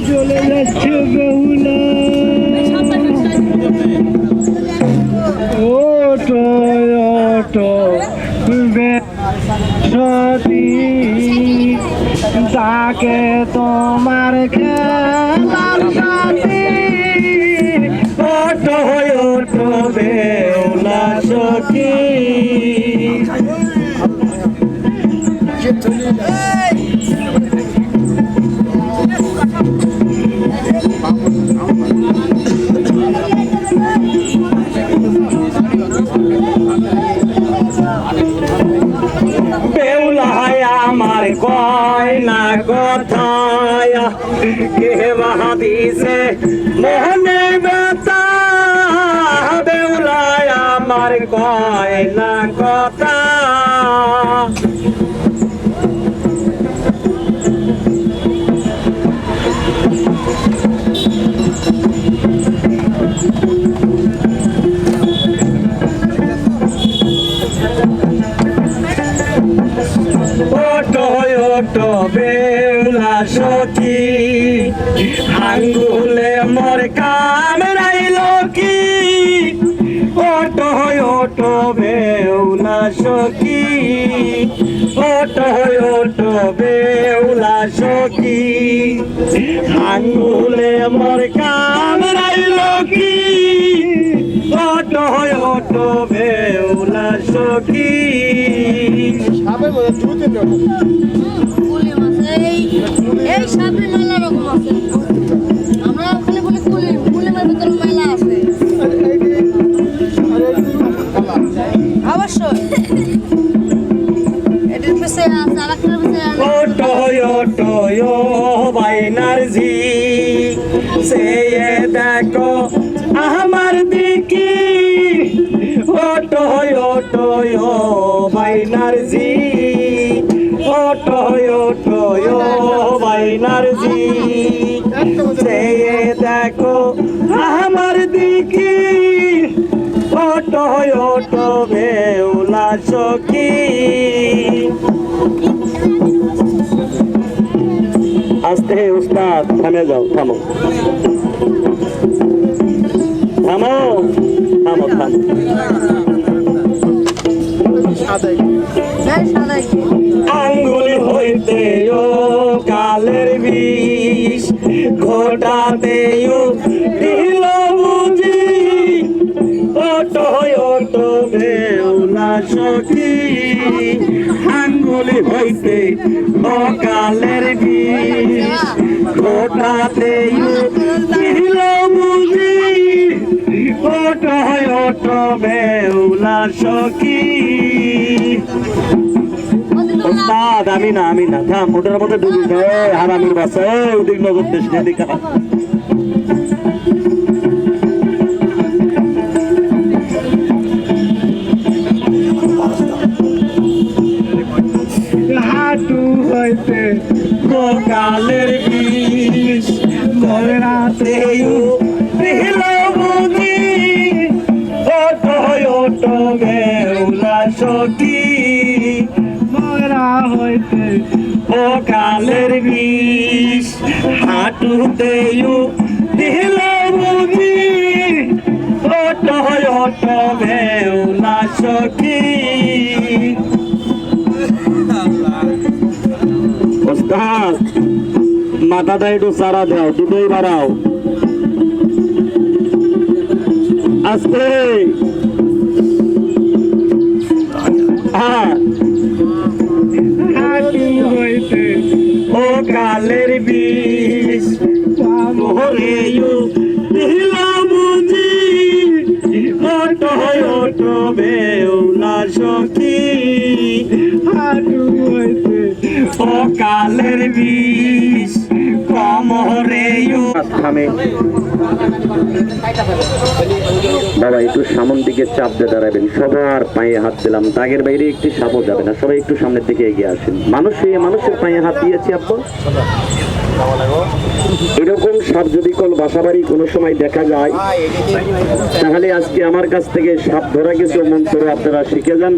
চলে যাচ্ছে বেহুলা ওটো ওটো সতী তাকে তোমার খেলার সাথী ওটো ওটো বেহুলা সতী আমার কয়না কথায় কে বাহাদিসে মোহনে বেতা বেউলায় আমার কয়না কথা ওটো বেউলা সখী আঙ্গুলে মোর কাম রাইল কি ওটো ওটো বেউলা সখী ওটো ওটো বেউলা সখী আঙ্গুলে মোর কাম রাইল কি ওটো ওটো বেউলা সখী এই সাপে মেলা রকম আছে আমরা ওখানে বলি কুলি মাছের ভিতরে মেলা আছে অবশ্যই এটার পিছে আছে আরেকটার পিছে ওটো ওটো ও বাইনারজি সে দেখো আমার দিকে ওটো ওটো ও বাইনারজি ওটো ওটো ও বাইনারজি সে দেখো আমার দিকে ওটো ওটো বেউলা সখী আস্তে উস্তাদ থামে যাও থামো থামো থামো থামো আঙ্গুল হইতে ও কালের বিষ ঘটাতে দিল বুঝি ওটো ওটো বেউলা সখী আঙ্গুল হইতে ও কালের বিষ ঘটাতে দিল বুঝি ওটো ওটো বেউলা সখী ওস্তাদ আমি না থাম মোটরের মধ্যে ডুবি হারামির বাসা ওদিক নজর দেশ এদিকে হাঁটু হইতে কালের বিষ রাতে দিল বুঝি ওটো ওটো বেউলা সখী মরা হইতে ও কালের বিষ হাঁটুতে দিল বুঝি ওটো ওটো বেউলা সখী ওস্তাদ মাথাটা একটু সারা দাও দুটোই বাড়াও আস্তে হইতে ও কালের বিষ মোহরে দিল বুঝি ওটো ওটো বেউলা সখী হাঁটু হইতে ও কালের বিষ কমরে থামে। বাবা একটু সামন দিকে চাপ দিয়ে দাঁড়াবেন, সবার পায়ে হাত দিলাম, দাগের বাইরে একটি সাপও যাবে না, সবাই একটু সামনের দিকে এগিয়ে আসেন। মানুষের পায়ে হাত দিয়েছি আব্বা। এরকম সাপ যদি কোন বাসাবাড়ি কোনো সময় দেখা যায়, তাহলে আজকে আমার কাছ থেকে সাপ ধরা কিছু মন্ত্র আপনারা শিখে যান।